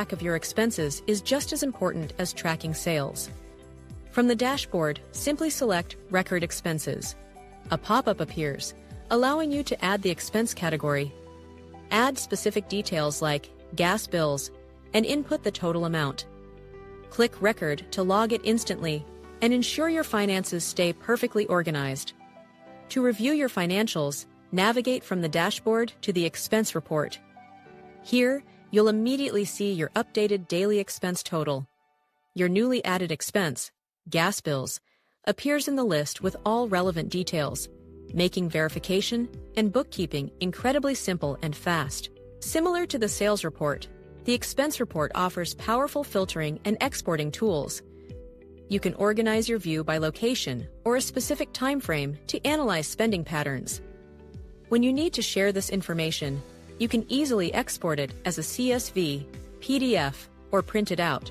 track of your expenses is just as important as tracking sales. From the dashboard, simply select Record Expenses. A pop-up appears, allowing you to add the expense category. Add specific details like gas bills and input the total amount. Click Record to log it instantly and ensure your finances stay perfectly organized. To review your financials, navigate from the dashboard to the expense report. Here, you'll immediately see your updated daily expense total. Your newly added expense, gas bills, appears in the list with all relevant details, making verification and bookkeeping incredibly simple and fast. Similar to the sales report, the expense report offers powerful filtering and exporting tools. You can organize your view by location or a specific time frame to analyze spending patterns. When you need to share this information, you can easily export it as a CSV, PDF, or print it out.